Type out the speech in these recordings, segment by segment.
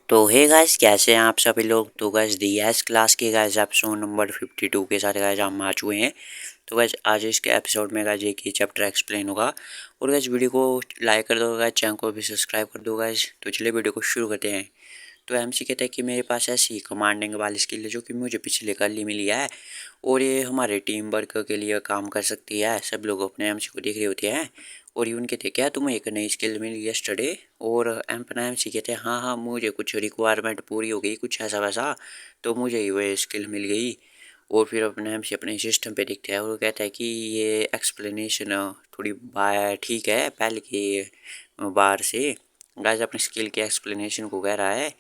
तो hey guys, कैसे हैं आप सभी लोग। तो गाइस डी एस क्लास के गाइस एपिसोड नंबर 52 के साथ गाइस हम आ चुके हैं। तो गाइस आज इसके एपिसोड में गाइस एक ही चैप्टर एक्सप्लेन होगा। और गाइस वीडियो को लाइक कर दो गाइस, चैनल को भी सब्सक्राइब कर दो गाइस। तो चलिए वीडियो को शुरू करते हैं। तो एमसी कहता है कि मेरे पास ऐसी कमांडिंग वाली स्किल है जो कि मुझे पिछले कल ही मिली है और ये हमारे टीम वर्क के लिए काम कर सकती है। सब लोग अपने एमसी को देख रहे होते हैं और ये उनके थे क्या तुम्हें एक नई स्किल मिली यस्टरडे। और अपना एमसी कहते हैं हाँ हाँ मुझे कुछ रिक्वायरमेंट पूरी हो गई कुछ ऐसा वैसा, तो मुझे ही वो स्किल मिल गई। और फिर अपने एमसी अपने सिस्टम पे दिखता है और वो कहता है कि ये एक्सप्लेनेशन थोड़ी ठीक है पहले की बार से। गाइस अपनी स्किल के एक्सप्लेनेशन को कह रहा है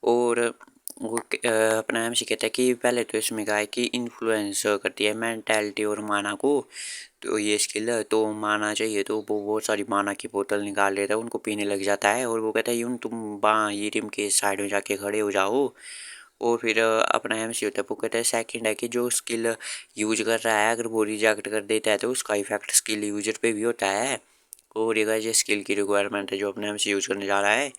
और वो अपना एमसी कहता है कि पहले तो इसमें कहा है कि इन्फ्लुएंस करती है मेंटालिटी और माना को। तो ये स्किल है तो माना चाहिए तो वो बहुत सारी माना की बोतल निकाल लेता है, उनको पीने लग जाता है और वो कहता है यूं तुम बाँ ये टीम के साइड में जाके खड़े हो जाओ। और फिर अपना एमसी होता है वो कहता है सेकंड है कि जो स्किल यूज कर रहा है अगर वो रिजेक्ट कर देता है तो उसका इफेक्ट स्किल यूजर पे भी होता है। और ये स्किल की रिक्वायरमेंट है जो अपने एमसी यूज करने जा रहा है।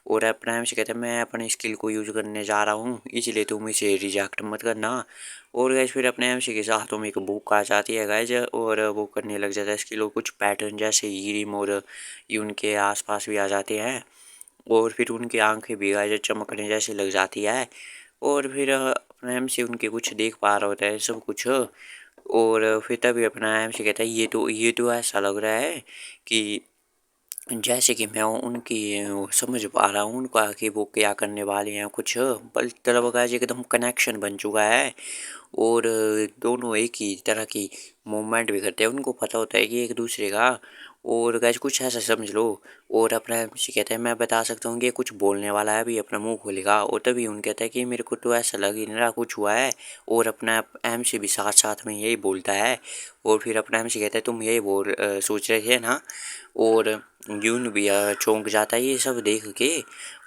और अपना एमसी कहता है मैं अपनी स्किल को यूज करने जा रहा हूँ इसलिए तुम इसे रिजेक्ट मत करना। और गैस फिर अपने एमसी के साथ में एक बुक आ जाती है गैज और वो करने लग जाता है स्किल और कुछ पैटर्न जैसे ईरिम और ये उनके आसपास भी आ जाते हैं। और फिर उनकी आंखें भी गैज चमकने जैसी लग जाती है। और फिर अपना एमसी उनके कुछ देख पा रहा होता है सब कुछ। और फिर तभी अपना एमसी कहता है ये तो ऐसा लग रहा है कि जैसे कि मैं उनकी वो समझ पा रहा हूँ उनका कि वो क्या करने वाले हैं कुछ बल तरह का एकदम कनेक्शन बन चुका है। और दोनों एक ही तरह की मूवमेंट भी करते हैं, उनको पता होता है कि एक दूसरे का। और गैस कुछ ऐसा समझ लो। और अपना एमसी कहते हैं मैं बता सकता हूँ कि कुछ बोलने वाला है अभी अपना मुंह खोलेगा और तभी उन कहता है कि मेरे को तो ऐसा लग ही नहीं रहा कुछ हुआ है। और अपना एमसी भी साथ साथ में यही बोलता है। और फिर अपना एमसी कहता है तुम यही सोच रहे थे ना। और यून भी चौंक जाता है ये सब देख के,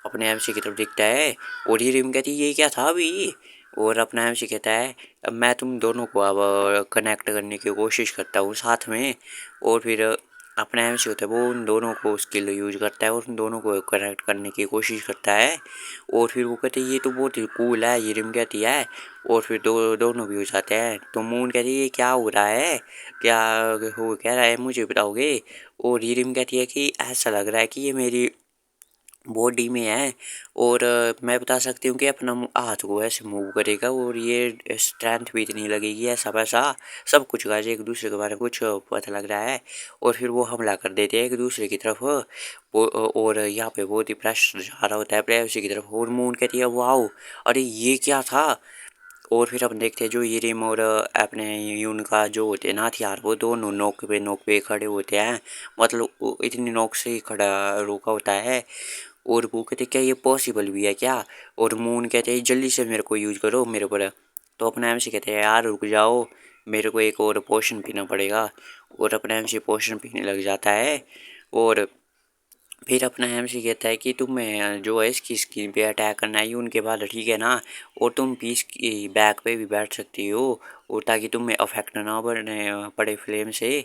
अपने एमसी की तरफ देखता है। और ये रिम कहती है ये क्या था अभी। और अपना एमसी कहता है अब मैं तुम दोनों को अब कनेक्ट करने की कोशिश करता हूँ साथ में। और फिर अपना एमसी होता है वो उन दोनों को स्किल यूज करता है और उन दोनों को कनेक्ट करने की कोशिश करता है। और फिर वो कहते हैं ये तो बहुत ही कूल है ये रिम कहती है। और फिर दोनों भी हो जाते हैं तो मून कहती है ये क्या हो रहा है, क्या हो कह रहा है मुझे बताओगे। और ये रिम कहती है कि ऐसा लग रहा है कि ये मेरी बॉडी में है। और मैं बता सकती हूँ कि अपना हाथ को ऐसे मूव करेगा और ये स्ट्रेंथ भी इतनी लगेगी ऐसा वैसा सब कुछ गाइस एक दूसरे के बारे में कुछ पता लग रहा है। और फिर वो हमला कर देते हैं एक दूसरे की तरफ और यहाँ पे बहुत ही प्रेशर जा रहा होता है प्रेयसी की तरफ। और मून कहती है वाओ अरे ये क्या था। और फिर अपन देखते हैं जो यूरिम और अपने यून का जो होते हैं ना हथियार वो दोनों नोक पे खड़े होते हैं, मतलब इतनी नोक से ही खड़ा रोका होता है। और वो कहते क्या ये पॉसिबल भी है क्या। और मून कहते हैं जल्दी से मेरे को यूज करो मेरे ऊपर। तो अपना एमसी कहते हैं यार रुक जाओ मेरे को एक और पोशन पीना पड़ेगा। और अपना एमसी पोशन पीने लग जाता है। और फिर अपना एमसी कहता है कि तुम्हें जो है इसकी स्किन पे अटैक करना है उनके बाद ठीक है ना। और तुम पीस की बैक पे भी बैठ सकती हो और ताकि तुम्हें अफेक्ट ना पड़ने पड़े फ्लेम से।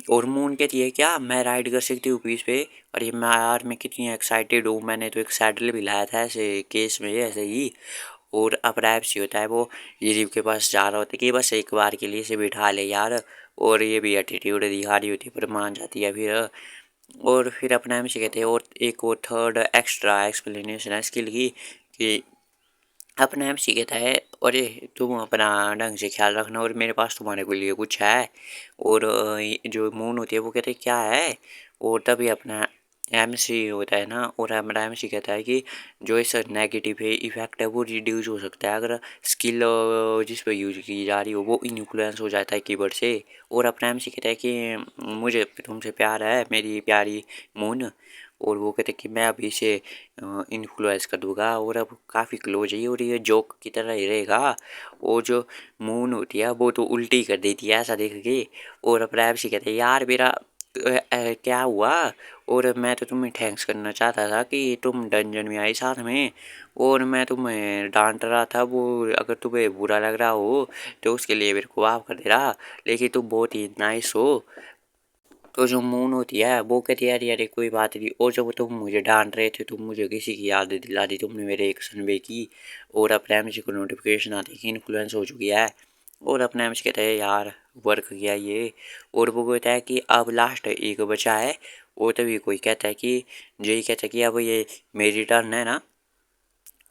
और मून कहती है क्या मैं राइड कर सकती हूँ पीस पे। और ये मैं यार मैं कितनी एक्साइटेड हूँ, मैंने तो एक सैडल भी लाया था ऐसे केस में ऐसे ही। और अब रैप सी होता है वो ये के पास जा रहा होता है कि बस एक बार के लिए इसे बिठा ले यार। और ये भी एटीट्यूड दिखा रही होती है पर मान जाती है फिर। और फिर अपना एमसी कहते हैं और एक और थर्ड एक्स्ट्रा एक्सप्लेनेशन है स्किल की कि अपना एमसी कहता है अरे तुम अपना ढंग से ख्याल रखना और मेरे पास तुम्हारे के लिए कुछ है। और जो मून होती है वो कहते हैं क्या है। और तभी अपना एमसी होता है ना और हमारा एमसी कहता है कि जो इस नेगेटिव है इफेक्ट है वो रिड्यूस हो सकता है अगर स्किल जिस पर यूज की जा रही हो वो इन्फ्लुएंस हो जाता है कीबोर्ड से। और अपना एमसी कहता है कि मुझे तुमसे प्यार है मेरी प्यारी मून। और वो कहते हैं कि मैं अभी इसे इन्फ्लुएंस कर दूंगा और अब काफ़ी क्लोज है और ये जोक की तरह ही रहेगा। वो जो मून होती है वो तो उल्टी कर देती है ऐसा देख के। और अब रैप सी कहते हैं यार मेरा क्या हुआ। और मैं तो तुम्हें थैंक्स करना चाहता था कि तुम डंजन में आई साथ में। और मैं तुम्हें डांट रहा था वो अगर तुम्हें बुरा लग रहा हो तो उसके लिए मेरे को माफ़ कर दे रहा, लेकिन तुम बहुत ही नाइस हो। तो जो मून होती है वो कहती है यार कोई बात नहीं, और जब तुम मुझे डांट रहे थे तुम मुझे किसी की याद दिला दी तुमने मेरे एक सनबे की, और अपने एम को नोटिफिकेशन आती है कि इन्फ्लुएंस हो चुकी है। और अपने एम कहते हैं यार वर्क किया ये, और वो कहता है कि अब लास्ट एक बचा है। और तभी कोई कहता है कि जय कहता है कि अब ये मेरी टर्न है ना,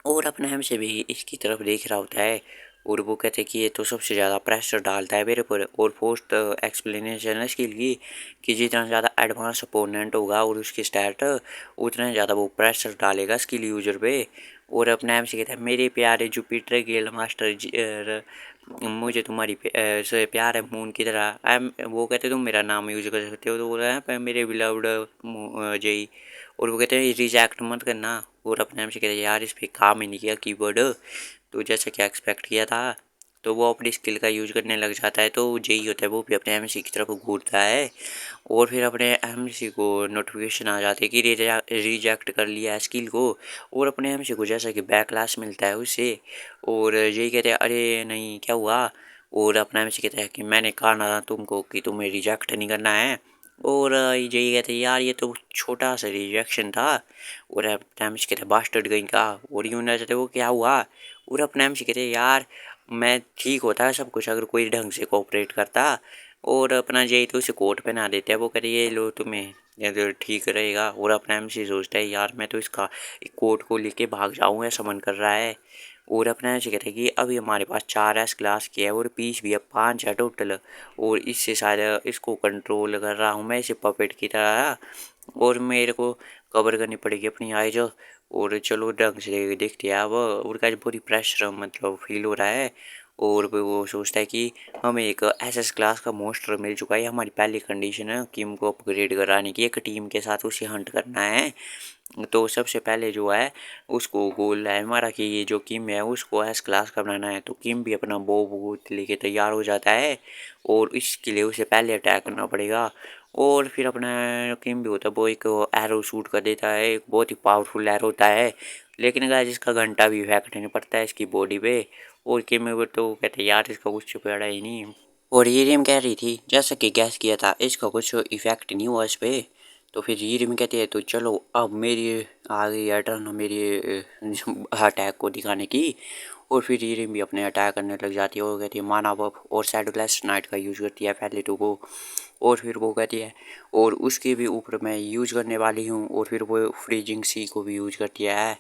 और अपने हम से भी इसकी तरफ देख रहा होता है। और वो कहते हैं कि ये तो सबसे ज़्यादा प्रेशर डालता है मेरे पर, और पोस्ट एक्सप्लेनेशन स्किल की कि जितना ज़्यादा एडवांस अपोनेंट होगा और उसकी स्टैट उतना ज़्यादा वो प्रेशर डालेगा स्किल यूजर पे। और अपने हम से कहता है मेरे प्यारे जुपिटर गेल मास्टर मुझे तुम्हारी से प्यार है मून की तरह। वो कहते तुम मेरा नाम यूज कर सकते हो, तो बोल रहे हैं मेरे बिलव्ड जय। और वो कहते हैं रिजेक्ट मत करना। और अपने आप से कहते हैं यार इस पर काम ही नहीं किया कीबोर्ड, तो जैसा क्या एक्सपेक्ट किया था। तो वो अपनी स्किल का यूज करने लग जाता है, तो जेई होता है वो भी अपने एमसी की तरफ घूरता है। और फिर अपने एमसी को नोटिफिकेशन आ जाती है कि रिजेक्ट कर लिया है स्किल को। और अपने एमसी को जैसा कि बैक क्लास मिलता है उससे। और जेई कहते हैं अरे नहीं क्या हुआ। और अपना एमसी कहता है कि मैंने कहा ना तुमको कि तुम्हें रिजेक्ट नहीं करना है। और जेई कहते हैं यार ये तो छोटा सा रिजेक्शन था। और अपने एमसी कहते हैं बास्टर्ड गई का। और यूं ना चाहते वो क्या हुआ। और अपने एमसी कहते हैं यार मैं ठीक होता है सब कुछ अगर कोई ढंग से कोऑपरेट करता। और अपना जेई तो उसे कोट पहना देते हैं, वो कहते ये लो तुम्हें ये तो ठीक रहेगा। और अपना एमसी सोचता है यार मैं तो इसका कोट को लेके भाग जाऊँ ऐसा मन कर रहा है। और अपना ऐसे कहते हैं कि अभी हमारे पास 4 एस क्लास की है और पीस भी अब 5 है टोटल। और इससे शायद इसको कंट्रोल कर रहा हूँ मैं इसे पपेट की तरह, और मेरे को कवर करनी पड़ेगी अपनी आइज। और चलो ढंग से देखते हैं अब। और का पूरी प्रेशर मतलब फील हो रहा है। और वो सोचता है कि हमें एक एसएस क्लास का मोस्टर मिल चुका है, हमारी पहली कंडीशन है किम को अपग्रेड कराने की, एक टीम के साथ उसे हंट करना है। तो सबसे पहले जो है उसको गोल है हमारा कि ये जो किम है उसको एस क्लास का बनाना है। तो किम भी अपना बो बूत लेके तैयार हो जाता है, और इसके लिए उसे पहले अटैक करना पड़ेगा। और फिर अपना किम भी होता है वो एक एरो शूट कर देता है, एक बहुत ही पावरफुल एरो होता है। लेकिन गाइस इसका घंटा भी इफेक्ट नहीं पड़ता है इसकी बॉडी पे। और किम में तो कहते हैं यार इसका कुछ पड़ा ही नहीं। और हीरियम कह रही थी जैसा कि गैस किया था इसका कुछ इफेक्ट नहीं हुआ इस पे। तो फिर हीरियम कहती है तो चलो अब मेरी आ गई है टर्न मेरी अटैक को दिखाने की। और फिर हीरियम भी अपने अटैक करने लग जाती है, और कहती है माना बफ और शैडोलेस नाइट का यूज करती है पहले तो वो। और फिर वो कहती है और उसके भी ऊपर मैं यूज करने वाली हूँ। और फिर वो फ्रीजिंग सी को भी यूज करती है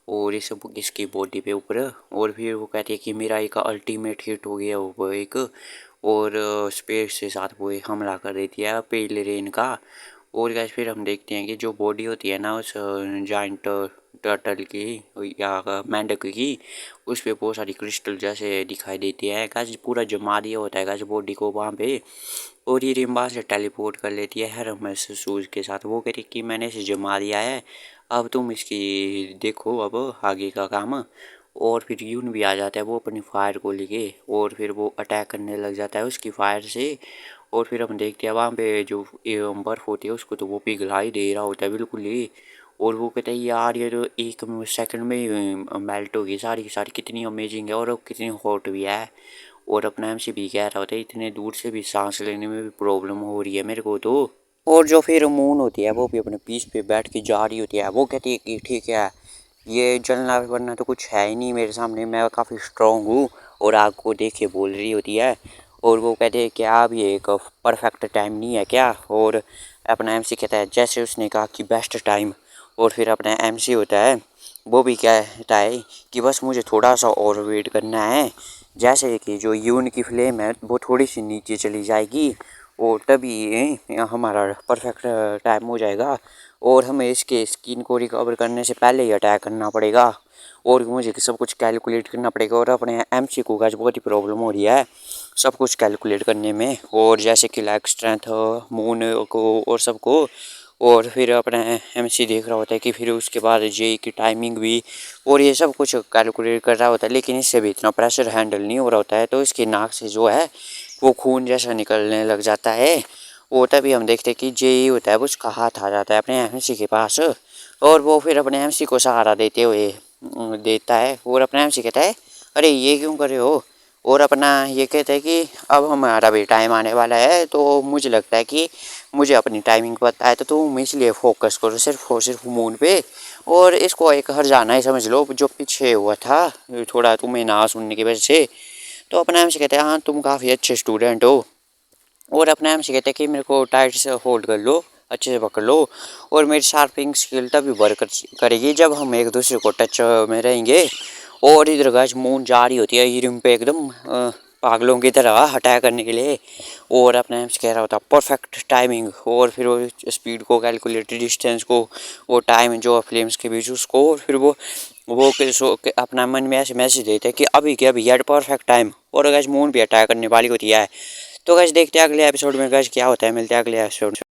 और इस इसकी बॉडी पे ऊपर। और फिर वो कहती है कि मेरा एक अल्टीमेट हिट हो गया वो एक, और स्पेस से साथ वो हमला कर देती है पेल रेन का। और गैस फिर हम देखते हैं कि जो बॉडी होती है ना उस जाइंट टर्टल की या मेंढक की, उस पर बहुत सारी क्रिस्टल जैसे दिखाई देती है। गैस पूरा जमा दिया होता है गैस बॉडी को वहाँ पे। और ये रिम्बा से टेलीपोर्ट कर लेती है हेरमेस शूज के साथ। वो कहती कि मैंने इसे जमा दिया है अब तुम इसकी देखो अब आगे का काम। और फिर यून भी आ जाता है वो अपनी फायर को लेके, और फिर वो अटैक करने लग जाता है उसकी फायर से। और फिर हम देखते हैं वहाँ पे जो बर्फ़ होती है उसको तो वो पिघला ही दे रहा होता है बिल्कुल ही। और वो कहता है यार ये तो एक सेकंड में ही मेल्ट होगी सारी की सारी, कितनी अमेजिंग है और कितनी हॉट भी है। और अपना एम से भी कह रहा होता है इतने दूर से भी सांस लेने में भी प्रॉब्लम हो रही है मेरे को तो। और जो फिर मून होती है वो भी अपने पीस पे बैठ के जा रही होती है, वो कहती है कि ठीक है ये जलना वरना तो कुछ है ही नहीं मेरे सामने, मैं काफ़ी स्ट्रांग हूँ। और आग को देख के बोल रही होती है। और वो कहते हैं क्या अब ये एक परफेक्ट टाइम नहीं है क्या। और अपना एमसी कहता है जैसे उसने कहा कि बेस्ट टाइम। और फिर अपना एमसी होता है वो भी कहता है कि बस मुझे थोड़ा सा और वेट करना है, जैसे कि जो यून की फ्लेम है वो थोड़ी सी नीचे चली जाएगी और तभी हमारा परफेक्ट टाइम हो जाएगा। और हमें इसके स्किन को रिकवर करने से पहले ही अटैक करना पड़ेगा, और मुझे सब कुछ कैलकुलेट करना पड़ेगा। और अपने एमसी को गाइस बहुत ही प्रॉब्लम हो रही है सब कुछ कैलकुलेट करने में, और जैसे कि लाइक स्ट्रेंथ मून को और सबको। और फिर अपना एमसी देख रहा होता है कि फिर उसके बाद जे की टाइमिंग भी और ये सब कुछ कैलकुलेट कर रहा होता है, लेकिन इससे भी इतना प्रेशर हैंडल नहीं हो रहा होता है। तो इसकी नाक से जो है वो खून जैसा निकलने लग जाता है। और तभी हम देखते हैं कि जे होता है वो उसका हाथ आ जाता है अपने एमसी के पास, और वो फिर अपने एमसी को सहारा देते हुए देता है। और अपने एमसी कहता है अरे ये क्यों कर रहे हो। और अपना ये कहते हैं कि अब हमारा भी टाइम आने वाला है, तो मुझे लगता है कि मुझे अपनी टाइमिंग पता है, तो तुम इसलिए फोकस करो सिर्फ और सिर्फ मून पे। और इसको एक हर जाना ही समझ लो जो पीछे हुआ था थोड़ा तुम्हें ना सुनने की वजह से। तो अपना हमसे कहते हैं हाँ तुम काफ़ी अच्छे स्टूडेंट हो। और अपने हम से कहते हैं कि मेरे को टाइट से होल्ड कर लो, अच्छे से पकड़ लो। और मेरी शार्पिंग स्किल तभी वर्क करेगी जब हम एक दूसरे को टच में रहेंगे। और इधर गाइस मून जा रही होती है हीरिंग पे एकदम पागलों की तरह अटैक करने के लिए। और अपने हम से कह रहा होता परफेक्ट टाइमिंग, और फिर वो स्पीड को कैलकुलेटेड डिस्टेंस को, वो टाइम जो फ्लेम्स के बीच उसको, और फिर वो अपना मन में ऐसे मैसेज देते हैं कि अभी के अभी एट परफेक्ट टाइम। और गाइस मून भी अटैक करने वाली होती है। तो गाइस देखते हैं अगले एपिसोड में गाइस क्या होता है, मिलते हैं अगले एपिसोड में।